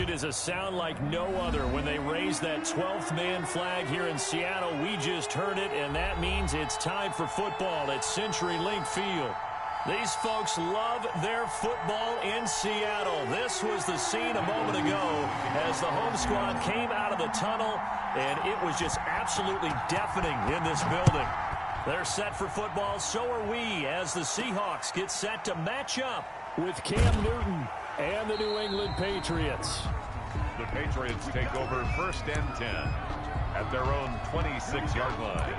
It is a sound like no other when they raise that 12th man flag here in Seattle. We just heard it, and that means it's time for football at CenturyLink Field. These folks love their football in Seattle. This was the scene a moment ago as the home squad came out of the tunnel, and it was just absolutely deafening in this building. They're set for football, so are we, as the Seahawks get set to match up with Cam Newton and the New England Patriots. The Patriots take over 1st and 10 at their own 26-yard line.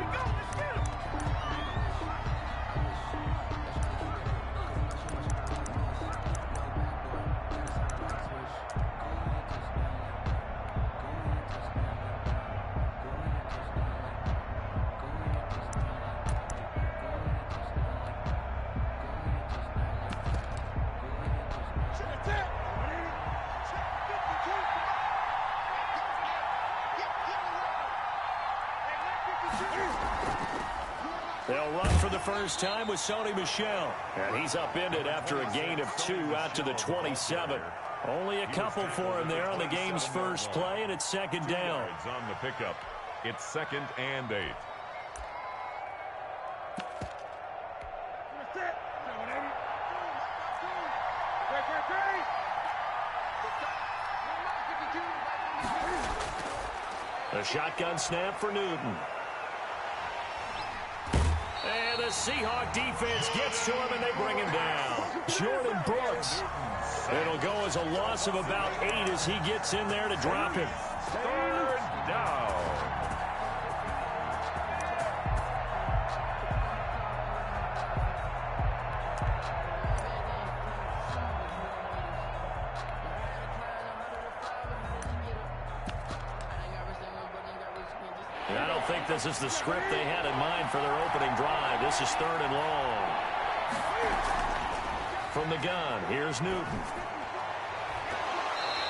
They'll run for the first time with Sony Michel. And he's upended after a gain of 2 out to the 27. Only a couple for him there on the game's first play, and it's 2nd down. On the pickup, it's 2nd and 8. A shotgun snap for Newton. And the Seahawk defense gets to him, and they bring him down. Jordan Brooks. It'll go as a loss of about 8 as he gets in there to drop him. 3rd down. I don't think this is the script they had in mind for their opening drive. This is 3rd and long. From the gun, here's Newton.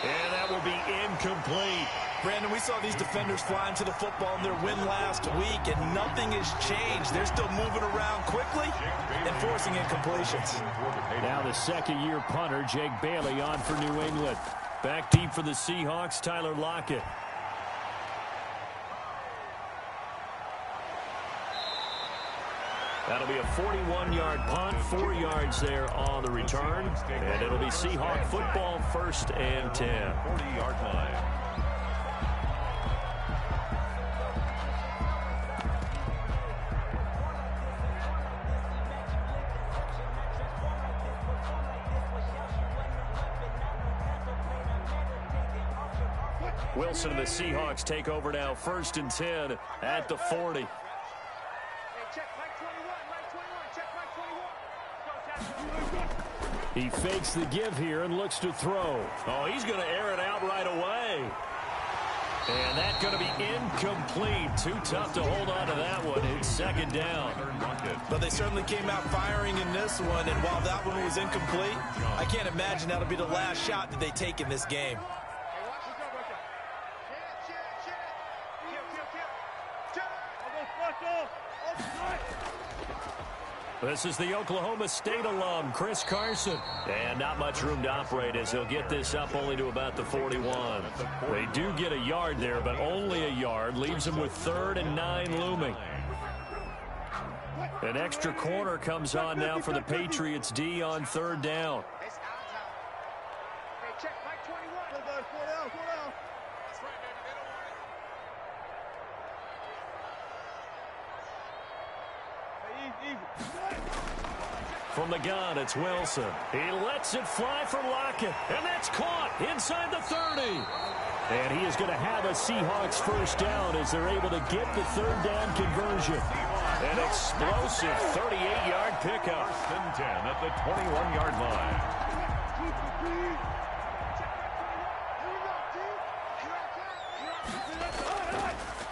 And that will be incomplete. Brandon, we saw these defenders flying to the football in their win last week, and nothing has changed. They're still moving around quickly and forcing incompletions. Now the second-year punter, Jake Bailey, on for New England. Back deep for the Seahawks, Tyler Lockett. That'll be a 41-yard punt, 4 yards there on the return. And it'll be Seahawk football, 1st and 10. 40-yard line. Wilson and the Seahawks take over now, 1st and 10 at the 40. He fakes the give here and looks to throw. Oh, he's going to air it out right away. And that's going to be incomplete. Too tough to hold on to that one. It's 2nd down. But they certainly came out firing in this one, and while that one was incomplete, I can't imagine that'll be the last shot that they take in this game. This is the Oklahoma State alum, Chris Carson. And not much room to operate as he'll get this up only to about the 41. They do get a yard there, but only a yard. Leaves them with 3rd and 9 looming. An extra corner comes on now for the Patriots D on 3rd down. From the gun, it's Wilson. He lets it fly for Lockett, and that's caught inside the 30. And he is going to have a Seahawks 1st down as they're able to get the 3rd down conversion. An explosive 38-yard pickup. 1st and 10 at the 21-yard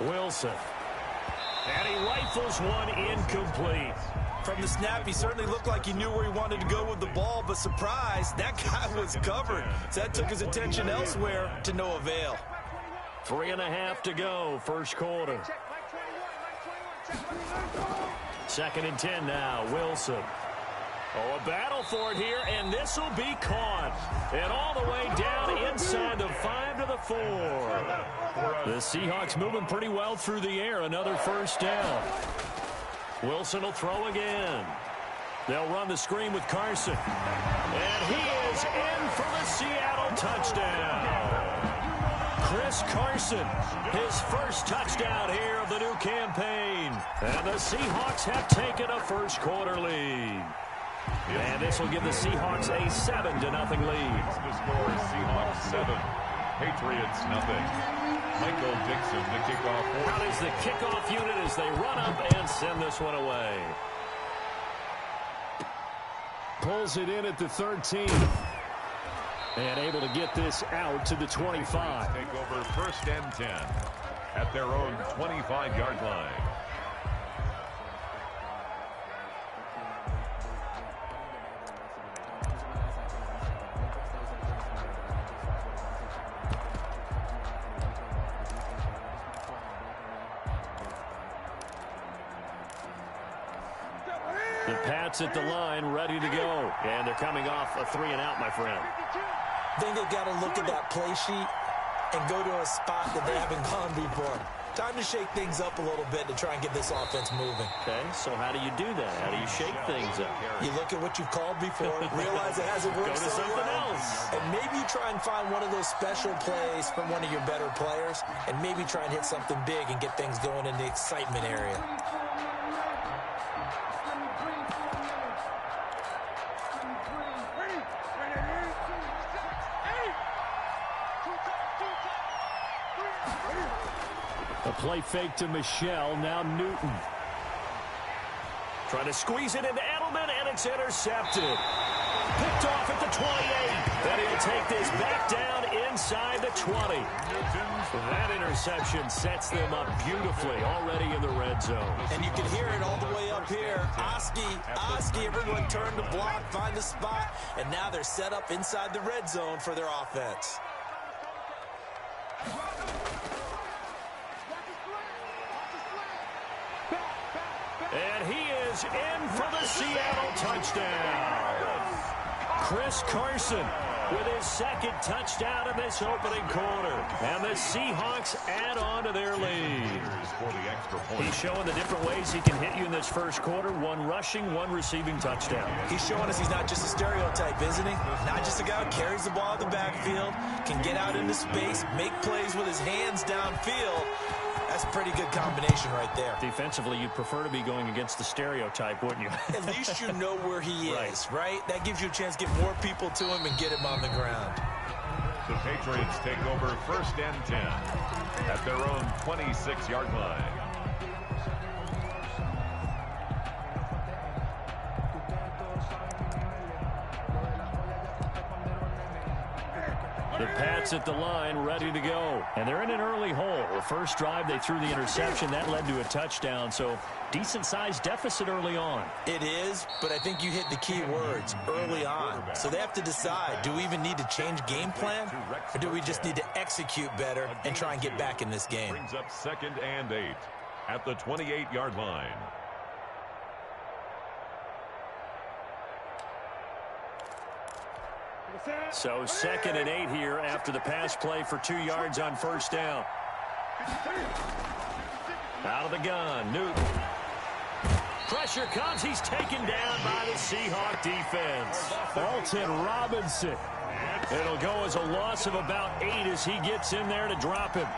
line. Wilson. And he rifles one incomplete. From the snap, he certainly looked like he knew where he wanted to go with the ball, but surprise, that guy was covered. So that took his attention elsewhere to no avail. 3.5 to go, 1st quarter. 2nd and 10 now, Wilson. Oh, a battle for it here, and this will be caught. And all the way down inside the 5 to the 4. The Seahawks moving pretty well through the air. Another first down. Wilson will throw again. They'll run the screen with Carson. And he is in for the Seattle touchdown. Chris Carson, his first touchdown here of the new campaign. And the Seahawks have taken a first quarter lead. And this will give the Seahawks a 7-0 lead. The score is Seahawks 7, Patriots 0. Michael Dixon, the kickoff. Out is the kickoff unit as they run up and send this one away. Pulls it in at the 13. And able to get this out to the 25. Take over first and 10 at their own 25-yard line. The Pats at the line, ready to go. And they're coming off a 3-and-out, my friend. I think they've got to look at that play sheet and go to a spot that they haven't gone before. Time to shake things up a little bit to try and get this offense moving. Okay, so how do you do that? How do you shake things up? You look at what you've called before, realize it hasn't worked Go to so something well, else. and maybe you try and find one of those special plays from one of your better players, and maybe try and hit something big and get things going in the excitement area. A play fake to Michelle, now Newton. Trying to squeeze it into Edelman, and it's intercepted. Picked off at the 28. And he'll take this back down inside the 20. That interception sets them up beautifully already in the red zone. And you can hear it all the way up here. Oski, everyone turned to block, find a spot, and now they're set up inside the red zone for their offense. And he is in for the Seattle touchdown. Chris Carson with his second touchdown of this opening quarter. And the Seahawks add on to their lead. He's showing the different ways he can hit you in this first quarter. One rushing, one receiving touchdown. He's showing us he's not just a stereotype, isn't he? Not just a guy who carries the ball in the backfield, can get out into space, make plays with his hands downfield. That's a pretty good combination right there. Defensively, you'd prefer to be going against the stereotype, wouldn't you? At least you know where he is, right? That gives you a chance to get more people to him and get him on the ground. The Patriots take over first and 10 at their own 26-yard line. The Pats at the line, ready to go. And they're in an early hole. The first drive, they threw the interception. That led to a touchdown, so decent-sized deficit early on. It is, but I think you hit the key words, early on. So they have to decide, do we even need to change game plan, or do we just need to execute better and try and get back in this game? Brings up 2nd and 8 at the 28-yard line. So 2nd and 8 here after the pass play for 2 yards on first down. Out of the gun, Newton. Pressure comes. He's taken down by the Seahawk defense. Alton Robinson. It'll go as a loss of about 8 as he gets in there to drop him.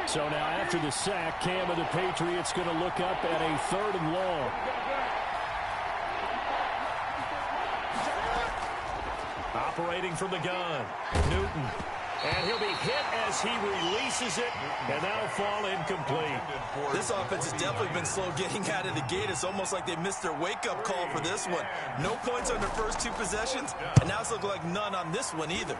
So now after the sack, Cam of the Patriots going to look up at a 3rd and long. Operating from the gun, Newton. And he'll be hit as he releases it, and that'll fall incomplete. This offense has definitely been slow getting out of the gate. It's almost like they missed their wake-up call for this one. No points on their first 2 possessions, and now it's looking like none on this one either.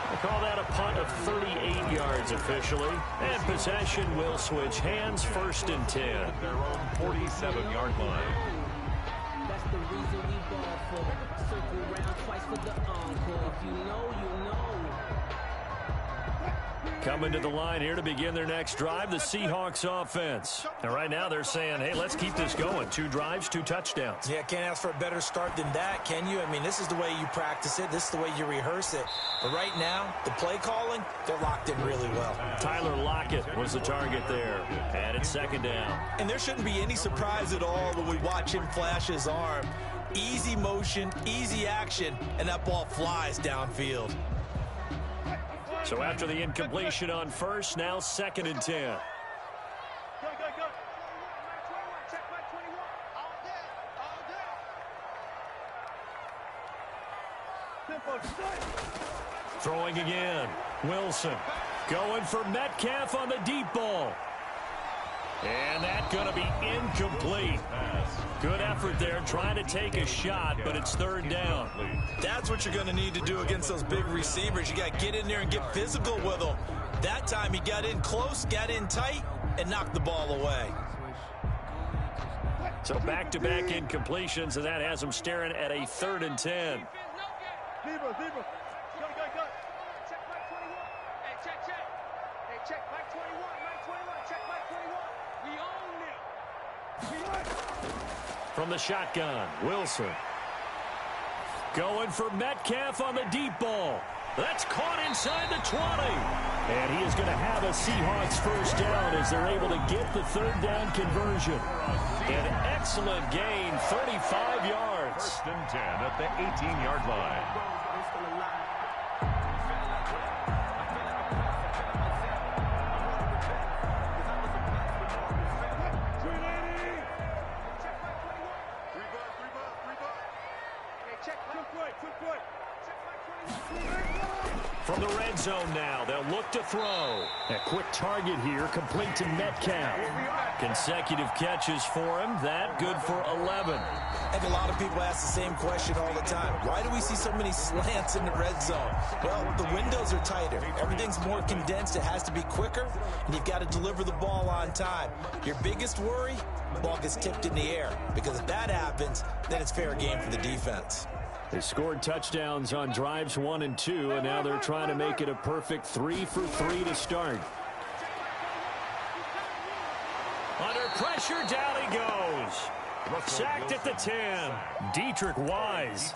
We'll call that a punt of 38 yards officially. And possession will switch hands, 1st and 10. Their own 47-yard line. That's the reason we ball for. Circle round twice for the encore. If you know, you know. Coming to the line here to begin their next drive, the Seahawks offense. And right now they're saying, hey, let's keep this going. 2 drives, 2 touchdowns. Yeah, can't ask for a better start than that, can you? I mean, this is the way you practice it. This is the way you rehearse it. But right now, the play calling, they're locked in really well. Tyler Lockett was the target there. And it's 2nd down. And there shouldn't be any surprise at all when we watch him flash his arm. Easy motion, easy action, and that ball flies downfield. So after the incompletion on first, now 2nd and 10. Throwing again. Wilson going for Metcalf on the deep ball. And that's going to be incomplete. Good effort there trying to take a shot, but it's 3rd down. That's what you're going to need to do against those big receivers. You got to get in there and get physical with them. That time he got in close, got in tight, and knocked the ball away. So back-to-back incompletions, and that has him staring at a 3rd and 10. From the shotgun, Wilson. Going for Metcalf on the deep ball. That's caught inside the 20. And he is going to have a Seahawks first down as they're able to get the 3rd down conversion. An excellent gain, 35 yards. 1st and 10 at the 18-yard line. From the red zone now, they'll look to throw. A quick target here, complete to Metcalf. Consecutive catches for him. That good for 11. I think a lot of people ask the same question all the time. Why do we see so many slants in the red zone? Well, the windows are tighter. Everything's more condensed. It has to be quicker, and you've got to deliver the ball on time. Your biggest worry, the ball gets tipped in the air, because if that happens, then it's fair game for the defense. They scored touchdowns on drives 1 and 2, and now they're trying to make it a perfect 3 for 3 to start. Under pressure, down he goes. Sacked at the 10. Dietrich Wise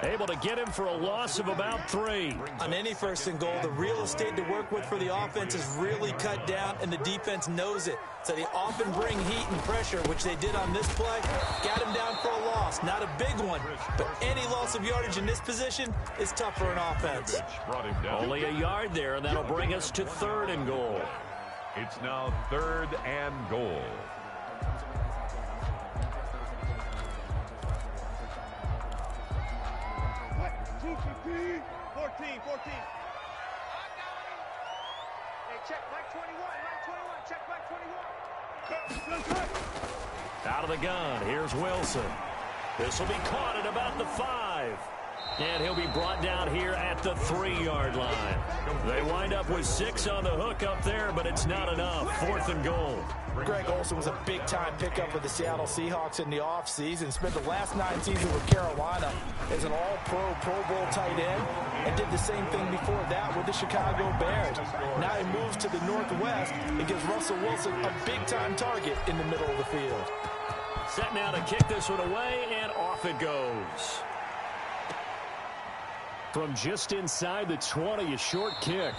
able to get him for a loss of about 3. On any 1st and goal, the real estate to work with for the offense is really cut down, and the defense knows it. So they often bring heat and pressure, which they did on this play. Got him down for a loss. Not a big one, but any loss of yardage in this position is tough for an offense. Only a yard there, and that'll bring us to 3rd and goal. It's now 3rd and goal. Out of the gun, here's Wilson. This will be caught at about the 5. And he'll be brought down here at the 3-yard line. They wind up with 6 on the hook up there, but it's not enough. 4th and goal. Greg Olsen was a big-time pickup for the Seattle Seahawks in the offseason. Spent the last 9 seasons with Carolina as an all-pro, Pro Bowl tight end, and did the same thing before that with the Chicago Bears. Now he moves to the Northwest and gives Russell Wilson a big-time target in the middle of the field. Set now to kick this one away, and off it goes. From just inside the 20, a short kick.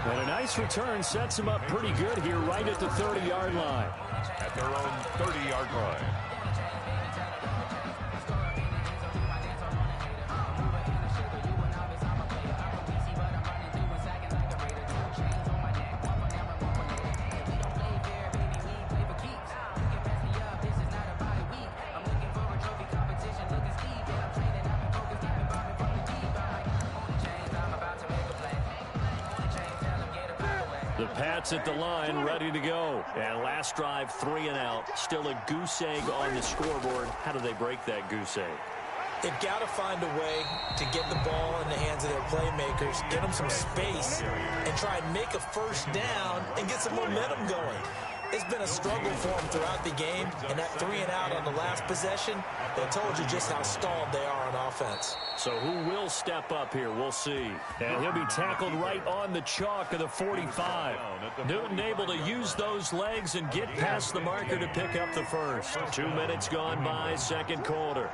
And a nice return sets him up pretty good here right at the 30-yard line. At their own 30-yard line. The Pats at the line, ready to go. And last drive, 3 and out. Still a goose egg on the scoreboard. How do they break that goose egg? They've got to find a way to get the ball in the hands of their playmakers, get them some space, and try and make a first down and get some momentum going. It's been a struggle for them throughout the game, and that 3-and-out on the last possession, that told you just how stalled they are on offense. So who will step up here? We'll see. And he'll be tackled right on the chalk of the 45. Newton able to use those legs and get past the marker to pick up the first. 2 minutes gone by, second quarter.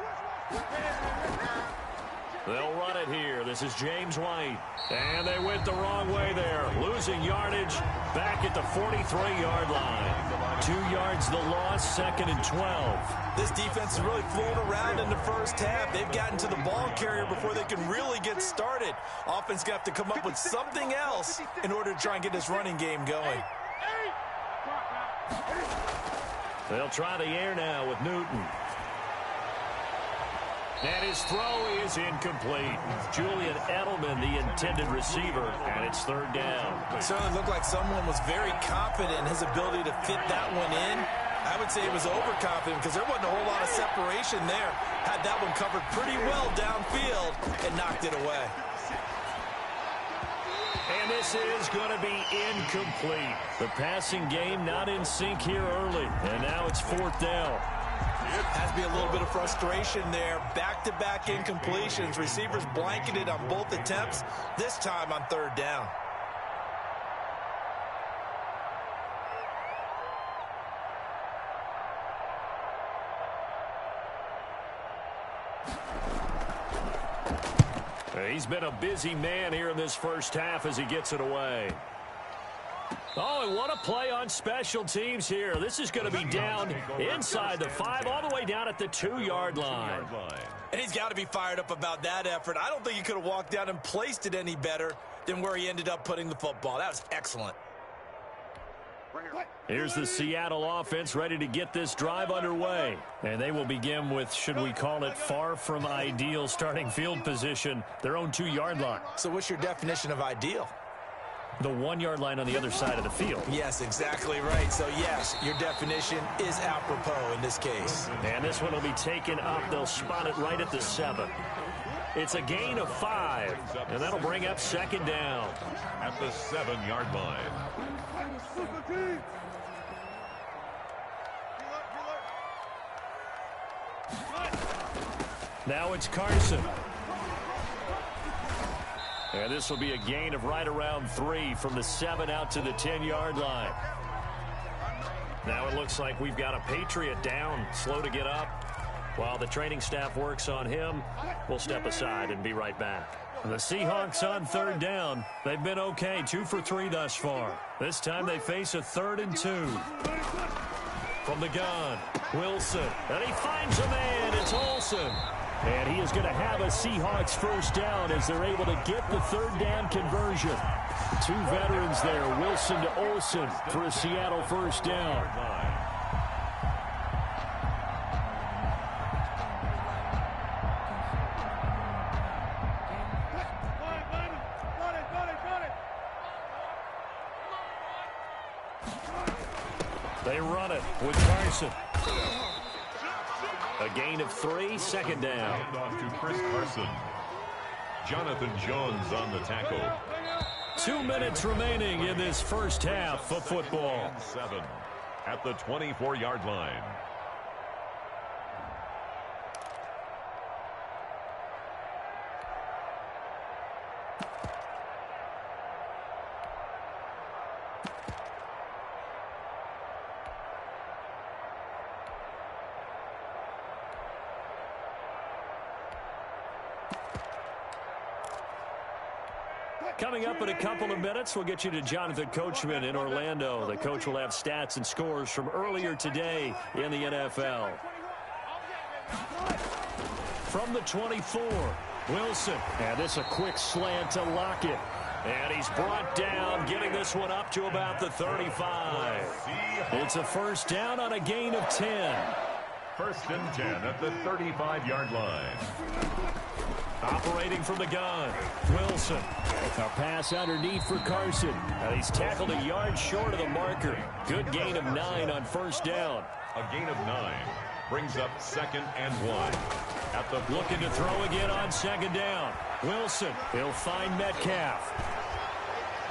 They'll run it here. This is James White. And they went the wrong way there. Losing yardage back at the 43-yard line. 2 yards the loss, 2nd and 12. This defense is really flown around in the first half. They've gotten to the ball carrier before they can really get started. Offense got to come up with something else in order to try and get this running game going. They'll try the air now with Newton. And his throw is incomplete. Julian Edelman, the intended receiver, and it's 3rd down. It certainly looked like someone was very confident in his ability to fit that one in. I would say he was overconfident because there wasn't a whole lot of separation there. Had that one covered pretty well downfield and knocked it away. And this is going to be incomplete. The passing game not in sync here early. And now it's 4th down. Has to be a little bit of frustration there. Back-to-back incompletions. Receivers blanketed on both attempts, this time on 3rd down. He's been a busy man here in this first half as he gets it away. Oh, and what a play on special teams here. This is going to be down inside the 5, all the way down at the 2-yard line. And he's got to be fired up about that effort. I don't think he could have walked down and placed it any better than where he ended up putting the football. That was excellent. Here's the Seattle offense ready to get this drive underway. And they will begin with, should we call it, far from ideal starting field position, their own 2-yard line. So what's your definition of ideal? The 1-yard line on the other side of the field. Yes, exactly right. So, yes, your definition is apropos in this case. And this one will be taken up. They'll spot it right at the 7. It's a gain of 5, and that'll bring up 2nd down. At the 7-yard line. Now it's Carson. And this will be a gain of right around 3 from the 7 out to the 10-yard line. Now it looks like we've got a Patriot down, slow to get up. While the training staff works on him, we'll step aside and be right back. The Seahawks on 3rd down. They've been okay, 2 for 3 thus far. This time they face a 3rd and 2. From the gun, Wilson. And he finds a man. It's Olsen. And he is going to have a Seahawks first down as they're able to get the 3rd down conversion. 2 veterans there, Wilson to Olsen for a Seattle first down. They run it with Carson. A gain of 3, 2nd down. Hand off to Chris Carson. Jonathan Jones on the tackle. 2 minutes remaining in this first half of football. 7 at the 24-yard line. Coming up in a couple of minutes, we'll get you to Jonathan Coachman in Orlando. The coach will have stats and scores from earlier today in the NFL. From the 24, Wilson. And this a quick slant to Lockett. And he's brought down, getting this one up to about the 35. It's a first down on a gain of 10. 1st and 10 at the 35-yard line. Operating from the gun, Wilson. A pass underneath for Carson. And he's tackled a yard short of the marker. Good gain of 9 on first down. A gain of 9 brings up 2nd and 1. At the looking to throw again on 2nd down. Wilson, he'll find Metcalf.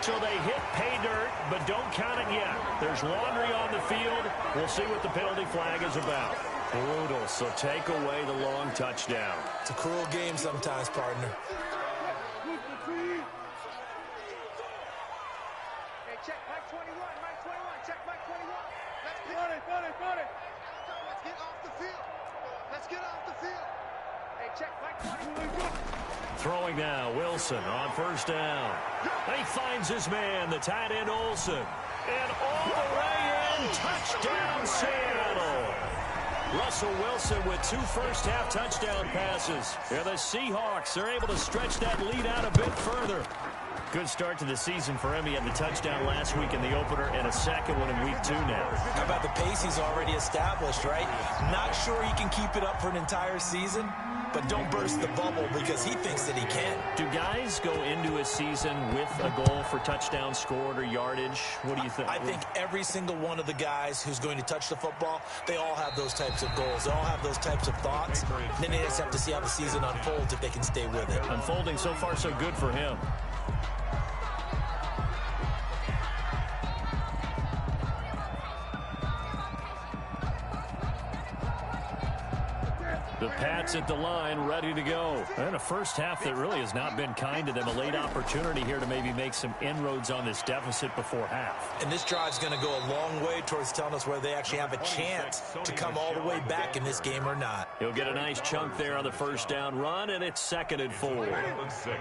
So they hit pay dirt, but don't count it yet. There's laundry on the field. We'll see what the penalty flag is about. Brutal, so take away the long touchdown. It's a cruel game sometimes, partner. Hey, check Mike 21, Mike 21, check Mike 21. Let's get off the field. Let's get off the field. Hey, check Mike 21. Throwing now, Wilson on first down. He finds his man, the tight end Olsen. And all the way in, touchdown Seattle. Russell Wilson with 2 first-half touchdown passes. And the Seahawks are able to stretch that lead out a bit further. Good start to the season for him. He had the touchdown last week in the opener and a second one in week 2 now. How about the pace he's already established, right? Not sure he can keep it up for an entire season, but don't burst the bubble because he thinks that he can. Do guys go into a season with a goal for touchdown scored or yardage? What do you think? I think every single one of the guys who's going to touch the football, they all have those types of goals. They all have those types of thoughts. And then they just have to see how the season unfolds if they can stay with it. Unfolding so far so good for him. The Pats at the line, ready to go. And a first half that really has not been kind to them. A late opportunity here to maybe make some inroads on this deficit before half. And this drive's going to go a long way towards telling us whether they actually have a chance to come all the way back in this game or not. He'll get a nice chunk there on the first down run, and it's 2nd and 4. 6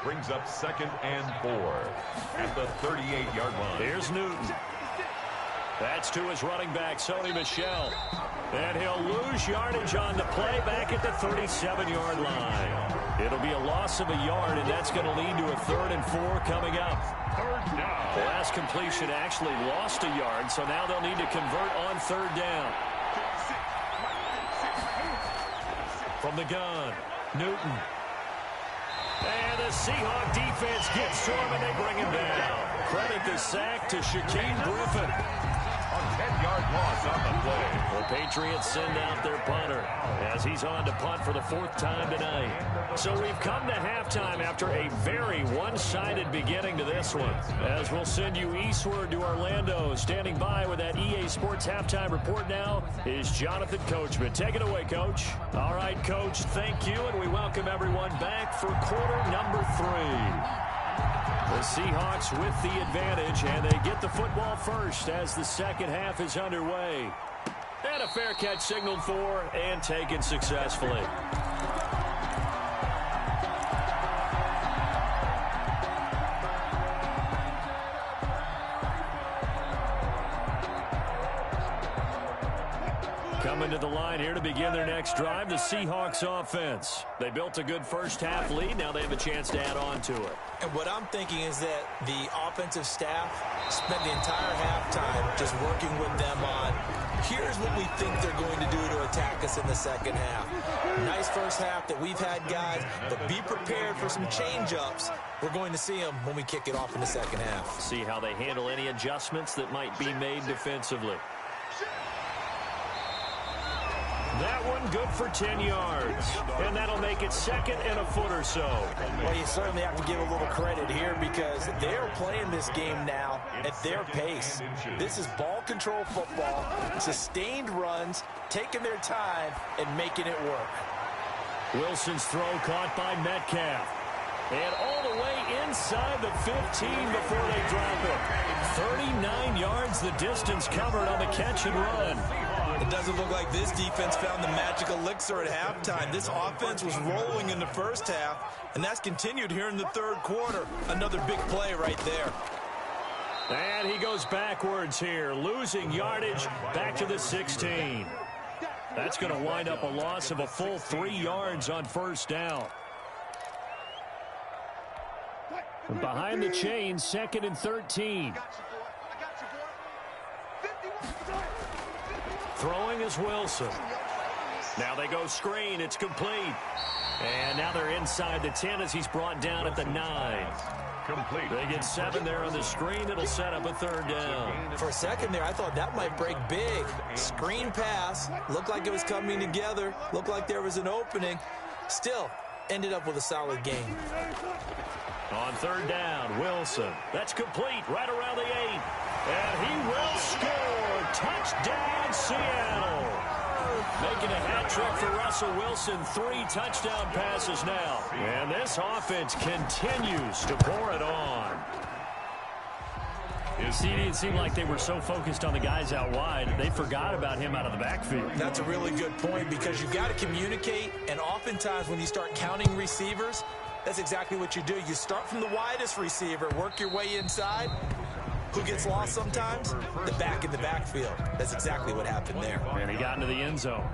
brings up 2nd and 4 at the 38-yard line. Here's Newton. That's to his running back, Sony Michel. And he'll lose yardage on the play back at the 37-yard line. It'll be a loss of a yard, and that's going to lead to a 3rd and 4 coming up. 3rd down. The last completion actually lost a yard, so now they'll need to convert on 3rd down. From the gun, Newton. And the Seahawk defense gets to him, and they bring him down. Credit the sack to Shaquem Griffin. A 10-yard loss on the play. The Patriots send out their punter as he's on to punt for the 4th time tonight. So we've come to halftime after a very one-sided beginning to this one. As we'll send you eastward to Orlando. Standing by with that EA Sports halftime report now is Jonathan Coachman. Take it away, Coach. All right, Coach, thank you, and we welcome everyone back for quarter number 3. The Seahawks with the advantage, and they get the football first as the second half is underway. And a fair catch signaled for and taken successfully. Coming to the line here to begin their next drive, the Seahawks offense. They built a good first half lead. Now they have a chance to add on to it. And what I'm thinking is that the offensive staff spent the entire halftime just working with them on, here's what we think they're going to do to attack us in the second half. Nice first half that we've had, guys, but be prepared for some change-ups. We're going to see them when we kick it off in the second half. See how they handle any adjustments that might be made defensively. That one good for 10 yards. And that'll make it 2nd and a foot or so. Well, you certainly have to give a little credit here because they're playing this game now at their pace. This is ball control football, sustained runs, taking their time and making it work. Wilson's throw caught by Metcalf. And all the way inside the 15 before they drop it. 39 yards the distance covered on the catch and run. It doesn't look like this defense found the magic elixir at halftime. This offense was rolling in the first half, and that's continued here in the 3rd quarter. Another big play right there. And he goes backwards here, losing yardage back to the 16. That's going to wind up a loss of a full 3 yards on first down. Behind the chains, 2nd and 13. Throwing is Wilson. Now they go screen. It's complete. And now they're inside the 10 as he's brought down at the 9. Complete. They get 7 there on the screen. It'll set up a 3rd down. For a second there, I thought that might break big. Screen pass. Looked like it was coming together. Looked like there was an opening. Still, ended up with a solid game. On third down, Wilson. That's complete right around the 8. And he will score. Touchdown, Seattle. Making a hat trick for Russell Wilson. 3 touchdown passes now. And this offense continues to pour it on. It seemed like they were so focused on the guys out wide, they forgot about him out of the backfield. That's a really good point because you've got to communicate, and oftentimes when you start counting receivers, that's exactly what you do. You start from the widest receiver, work your way inside. Who gets lost sometimes? The back in the backfield. That's exactly what happened there. And he got into the end zone.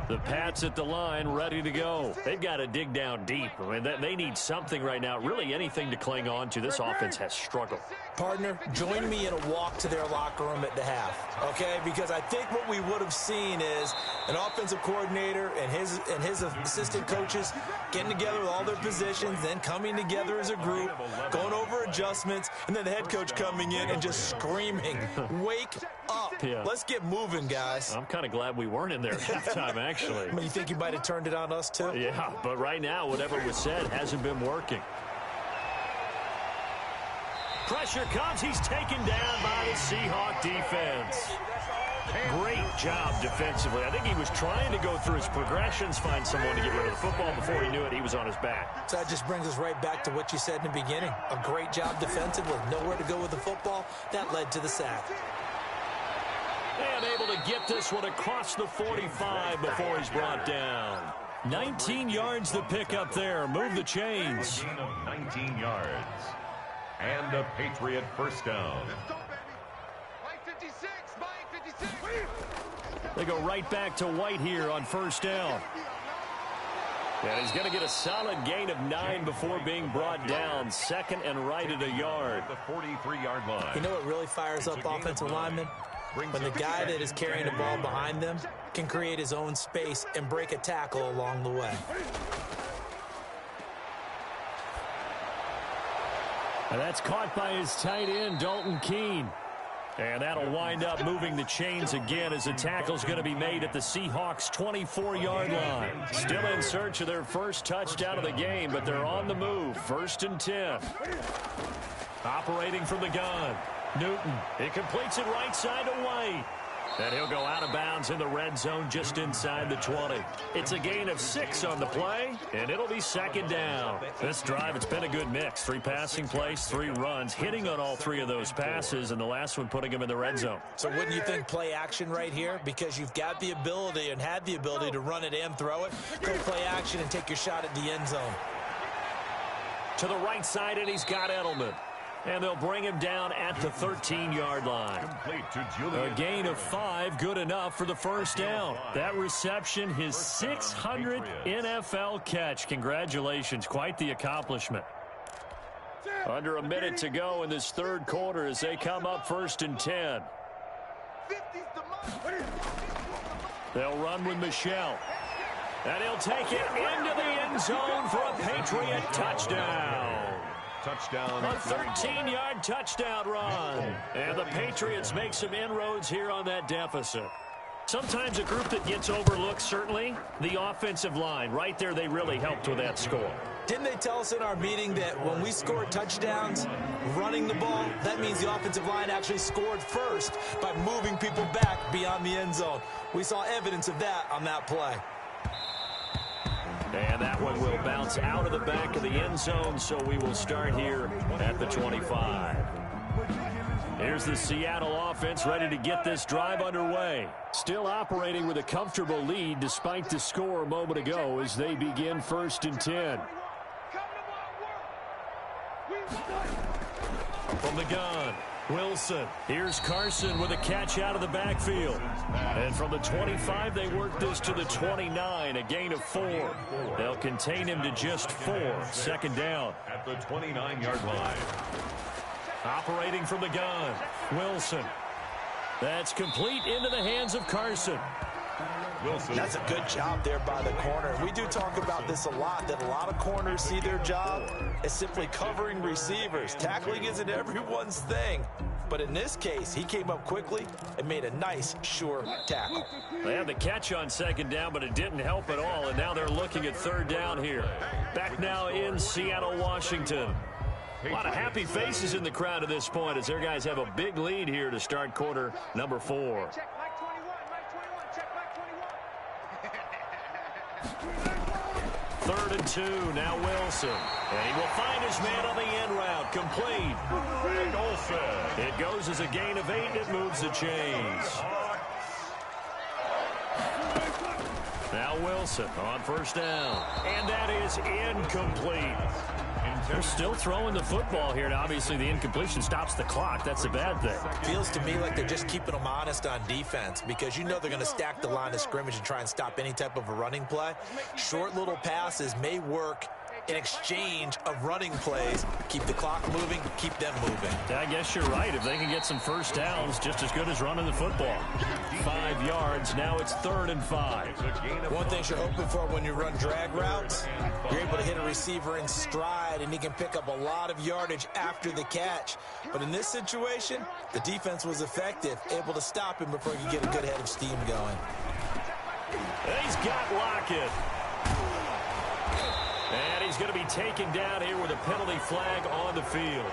The Pats at the line, ready to go. They've got to dig down deep. I mean, they need something right now, really anything to cling on to. This offense has struggled. Partner, join me in a walk to their locker room at the half, okay? Because I think what we would have seen is an offensive coordinator and his assistant coaches getting together with all their positions, then coming together as a group, going over adjustments, and then the head coach coming in and just screaming, wake up. Yeah. Let's get moving, guys. I'm kind of glad we weren't in there at halftime, actually. I mean, you think you might have turned it on us, too? Yeah, but right now, whatever was said hasn't been working. Pressure comes. He's taken down by the Seahawks defense. Great job defensively. I think he was trying to go through his progressions, find someone to get rid of the football. Before he knew it, he was on his back. So that just brings us right back to what you said in the beginning. A great job defensively. Nowhere to go with the football. That led to the sack. And able to get this one across the 45 before he's brought down. 19 yards to pick up there. Move the chains. 19 yards. And a Patriot first down. Let's go, baby. Mike 56, Mike 56. They go right back to White here on first down. And he's going to get a solid gain of 9 before being brought down. Second and right at a yard. The 43-yard line. You know what really fires up offensive linemen? When the guy that is carrying the ball behind them can create his own space and break a tackle along the way. And that's caught by his tight end, Dalton Keene. And that'll wind up moving the chains again as the tackle's going to be made at the Seahawks' 24-yard line. Still in search of their first touchdown of the game, but they're on the move. 1st and 10. Operating from the gun. Newton. He completes it right side to White. And he'll go out of bounds in the red zone just inside the 20. It's a gain of 6 on the play, and it'll be second down. This drive, it's been a good mix. 3 passing plays, 3 runs, hitting on all 3 of those passes, and the last one putting him in the red zone. So wouldn't you think play action right here? Because you've got the ability and had the ability to run it and throw it. Go play action and take your shot at the end zone. To the right side, and he's got Edelman. And they'll bring him down at the 13-yard line. A gain of 5, good enough for the first down. That reception, his 600th NFL catch. Congratulations, quite the accomplishment. Under a minute to go in this third quarter as they come up 1st and 10. They'll run with Michelle. And he'll take it into the end zone for a Patriot touchdown. Touchdown. A 13-yard touchdown run. And the Patriots make some inroads here on that deficit. Sometimes a group that gets overlooked, certainly, the offensive line. Right there, they really helped with that score. Didn't they tell us in our meeting that when we score touchdowns running the ball, that means the offensive line actually scored first by moving people back beyond the end zone? We saw evidence of that on that play. And that one will bounce out of the back of the end zone, so we will start here at the 25. Here's the Seattle offense ready to get this drive underway. Still operating with a comfortable lead despite the score a moment ago as they begin 1st and 10. From the gun, Wilson. Here's Carson with a catch out of the backfield. And from the 25, they work this to the 29, a gain of 4. They'll contain him to just 4. Second down. At the 29-yard line. Operating from the gun, Wilson. That's complete into the hands of Carson. Wilson. That's a good job there by the corner. We do talk about this a lot, that a lot of corners see their job as simply covering receivers. Tackling isn't everyone's thing. But in this case, he came up quickly and made a nice, sure tackle. They had the catch on second down, but it didn't help at all, and now they're looking at third down here. Back now in Seattle, Washington. A lot of happy faces in the crowd at this point as their guys have a big lead here to start quarter number 4. Check Mike 21, Mike 21, check Mike 21. 3rd and 2, now Wilson. And he will find his man on the end route, complete. Greg Olsen. It goes as a gain of 8, and it moves the chains. Now Wilson on first down. And that is incomplete. They're still throwing the football here, and obviously the incompletion stops the clock. That's the bad thing. Feels to me like they're just keeping them honest on defense because you know they're going to stack the line of scrimmage and try and stop any type of a running play. Short little passes may work in exchange of running plays. Keep the clock moving, keep them moving. I guess you're right. If they can get some first downs, just as good as running the football. 5 yards. Now it's 3rd and 5. One thing you're hoping for when you run drag routes, you're able to hit a receiver in stride, and he can pick up a lot of yardage after the catch. But in this situation, the defense was effective, able to stop him before he could get a good head of steam going. And he's got Lockett. And he's going to be taken down here with a penalty flag on the field.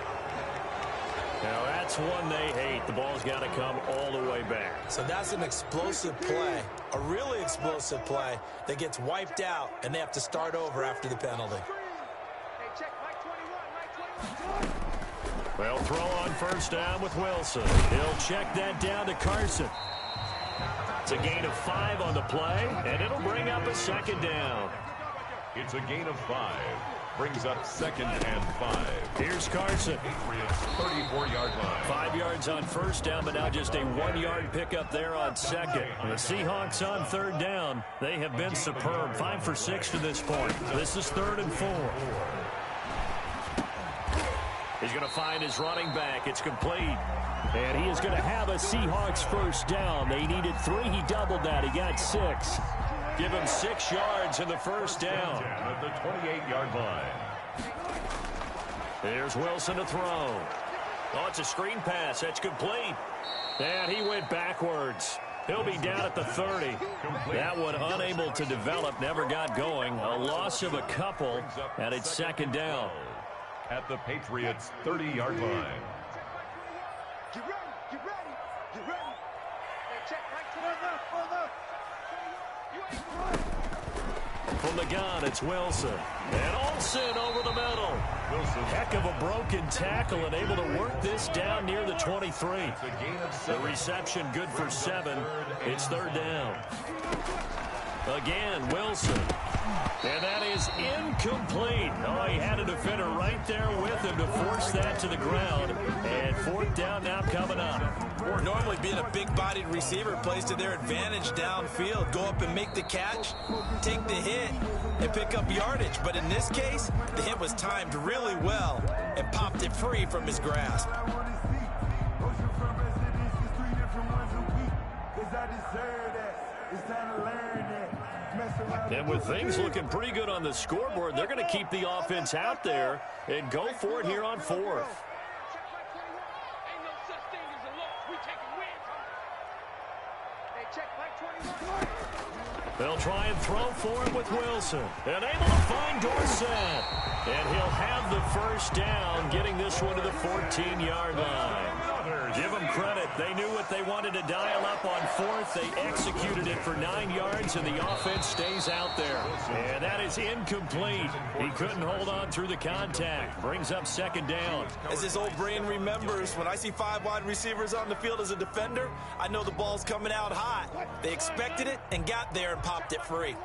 Now that's one they hate. The ball's got to come all the way back. So that's an explosive play, a really explosive play that gets wiped out, and they have to start over after the penalty. Hey, check Mike 21, Mike 21. Well, throw on first down with Wilson. He'll check that down to Carson. It's a gain of 5 on the play, and it'll bring up a second down. It's a gain of 5. Brings up 2nd and 5. Here's Carson. Patriots 34-yard line. 5 yards on first down, but now just a 1-yard pickup there on second. And the Seahawks on 3rd down. They have been superb. 5 for 6 to this point. This is 3rd and 4. He's going to find his running back. It's complete. And he is going to have a Seahawks first down. They needed 3. He doubled that. He got 6. Give him 6 yards in the first down. At the 28-yard line. There's Wilson to throw. Oh, it's a screen pass. That's complete. And he went backwards. He'll be down at the 30. That one unable to develop, never got going. A loss of a couple, and it's 2nd down. At the Patriots 30-yard line. Get ready, get ready, get ready. Hey, check Mike 21. From the gun, it's Wilson. And Olsen over the middle. Wilson. Heck of a broken tackle and able to work this down near the 23. The reception good for 7. It's 3rd down. Again, Wilson. And that is incomplete. Oh, he had a defender right there with him to force that to the ground. And 4th down now coming up. Or normally being a big-bodied receiver plays to their advantage downfield. Go up and make the catch, take the hit, and pick up yardage. But in this case, the hit was timed really well and popped it free from his grasp. And with things looking pretty good on the scoreboard, they're going to keep the offense out there and go for it here on 4th. They'll try and throw for him with Wilson. And able to find Dorsett. And he'll have the first down, getting this one to the 14-yard line. Give them credit. They knew what they wanted to dial up on 4th. They executed it for 9 yards, and the offense stays out there. And that is incomplete. He couldn't hold on through the contact. Brings up 2nd down. As his old brain remembers, when I see 5 wide receivers on the field as a defender, I know the ball's coming out hot. They expected it and got there and popped it free.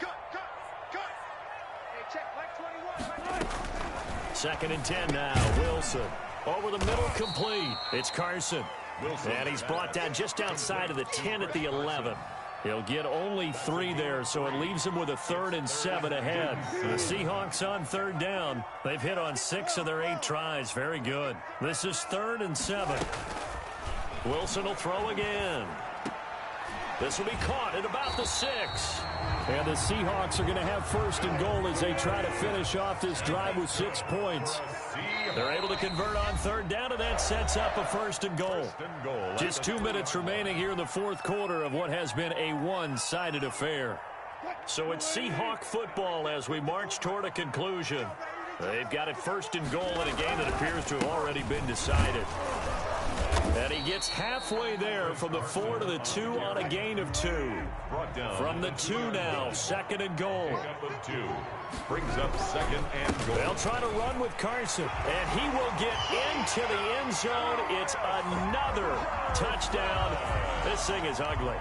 Cut. Hey, check Mike 21. 2nd and 10 now. Wilson. Over the middle, complete. It's Carson. And he's brought down just outside of the 10 at the 11. He'll get only 3 there, so it leaves him with a 3rd and 7 ahead. The Seahawks on 3rd down. They've hit on 6 of their 8 tries. Very good. This is 3rd and 7. Wilson will throw again. This will be caught at about the 6. And the Seahawks are going to have first and goal as they try to finish off this drive with 6 points. They're able to convert on third down, and that sets up a first and goal. Just 2 minutes remaining here in the fourth quarter of what has been a one-sided affair. So it's Seahawk football as we march toward a conclusion. They've got it first and goal in a game that appears to have already been decided. And he gets halfway there from the 4 to the 2 on a gain of 2. From the 2 now, second and goal. Brings up second and goal. They'll try to run with Carson, and he will get into the end zone. It's another touchdown. This thing is ugly.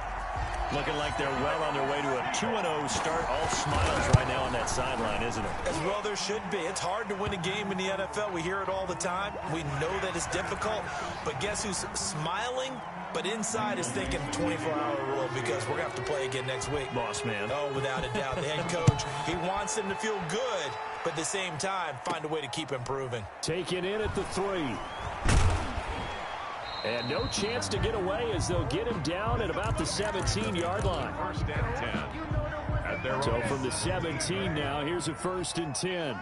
Looking like they're well on their way to a 2-0 start. All smiles right now on that sideline, isn't it? As well there should be. It's hard to win a game in the NFL. We hear it all the time. We know that it's difficult. But guess who's smiling? But inside is thinking 24-hour rule because we're going to have to play again next week. Boss man. Oh, without a doubt. The head coach, he wants them to feel good, but at the same time, find a way to keep improving. Take it in at the 3. And no chance to get away as they'll get him down at about the 17-yard line. First and 10. So from the 17 now, here's a first and 10.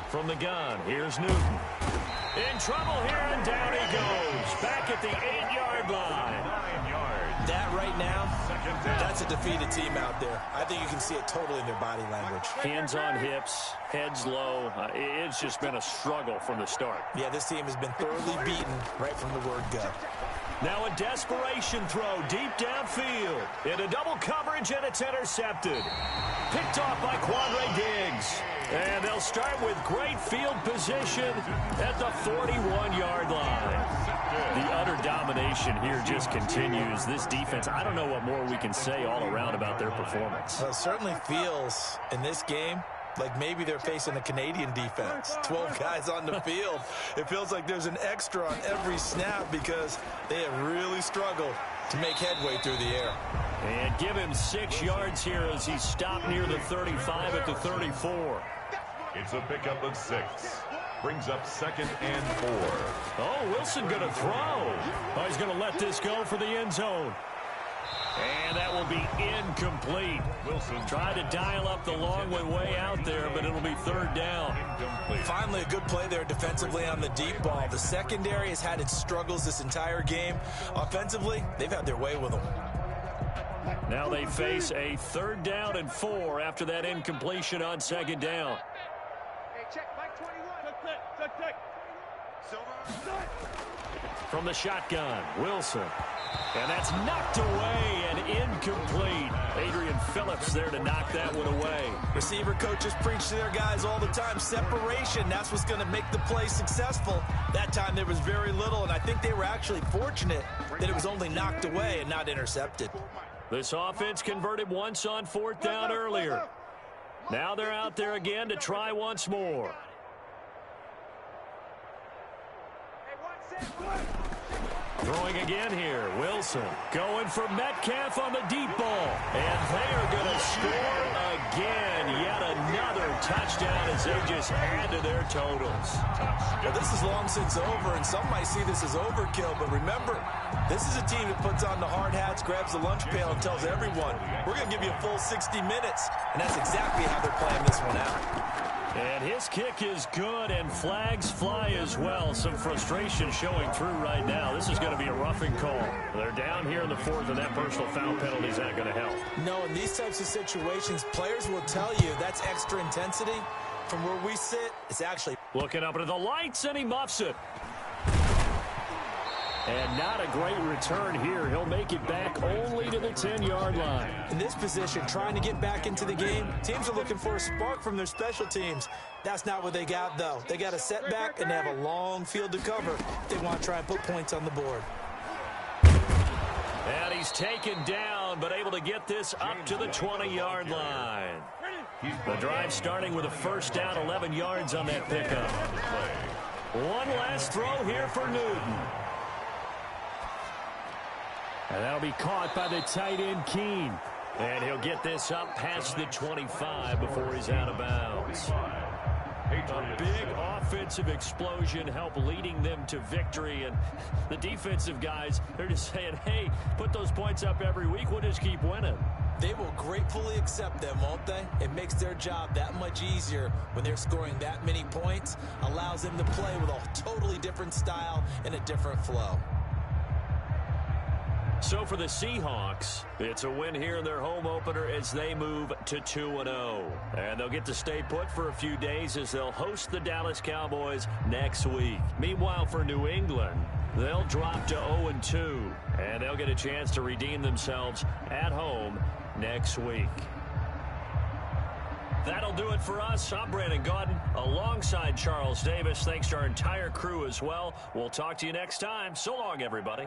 From the gun, here's Newton. In trouble here, and down he goes. Back at the 8-yard line. 9 yards. That right now, that's a defeated team out there. I think you can see it totally in their body language. Hands on hips, heads low. It's just been a struggle from the start. Yeah, this team has been thoroughly beaten right from the word go. Now a desperation throw deep downfield. Into double coverage, and it's intercepted. Picked off by Quandre Diggs. And they'll start with great field position at the 41-yard line. The utter domination here just continues. This defense, I don't know what more we can say all around about their performance. Well, it certainly feels in this game like maybe they're facing a Canadian defense. 12 guys on the field. It feels like there's an extra on every snap because they have really struggled to make headway through the air. And give him 6 yards here as he stopped near the 35 at the 34. It's a pickup of 6. Brings up second and 4. Oh, Wilson going to throw. Oh, he's going to let this go for the end zone. And that will be incomplete. Wilson tried to dial up the long way out there, but it'll be third down. Incomplete. Finally, a good play there defensively on the deep ball. The secondary has had its struggles this entire game. Offensively, they've had their way with them. Now they face a 3rd down and 4 after that incompletion on 2nd down. Hey, check, Mike 21. Check. Silver. From the shotgun, Wilson. And that's knocked away and incomplete. Adrian Phillips there to knock that one away. Receiver coaches preach to their guys all the time. Separation, that's what's going to make the play successful. That time there was very little, and I think they were actually fortunate that it was only knocked away and not intercepted. This offense converted once on 4th down earlier. Now they're out there again to try once more. Throwing again here, Wilson going for Metcalf on the deep ball. And they are going to score again. Yet another touchdown as they just add to their totals. Well, this is long since over, and some might see this as overkill. But remember, this is a team that puts on the hard hats, grabs the lunch pail, and tells everyone, we're going to give you a full 60 minutes. And that's exactly how they're playing this one out. And his kick is good, and flags fly as well. Some frustration showing through right now. This is going to be a roughing call. They're down here in the 4th, and that personal foul penalty is not going to help. No, in these types of situations, players will tell you that's extra intensity. From where we sit, it's actually... Looking up into the lights, and he muffs it. And not a great return here. He'll make it back only to the 10-yard line. In this position, trying to get back into the game, teams are looking for a spark from their special teams. That's not what they got, though. They got a setback, and they have a long field to cover if they want to try and put points on the board. And he's taken down, but able to get this up to the 20-yard line. The drive starting with a first down, 11 yards on that pickup. One last throw here for Newton. And that'll be caught by the tight end, Keene. And he'll get this up past the 25 before he's out of bounds. Patriots. A big offensive explosion helped leading them to victory. And the defensive guys, they're just saying, hey, put those points up every week. We'll just keep winning. They will gratefully accept them, won't they? It makes their job that much easier when they're scoring that many points. Allows them to play with a totally different style and a different flow. So for the Seahawks, it's a win here in their home opener as they move to 2-0. And they'll get to stay put for a few days as they'll host the Dallas Cowboys next week. Meanwhile, for New England, they'll drop to 0-2. And they'll get a chance to redeem themselves at home next week. That'll do it for us. I'm Brandon Gaudin alongside Charles Davis. Thanks to our entire crew as well. We'll talk to you next time. So long, everybody.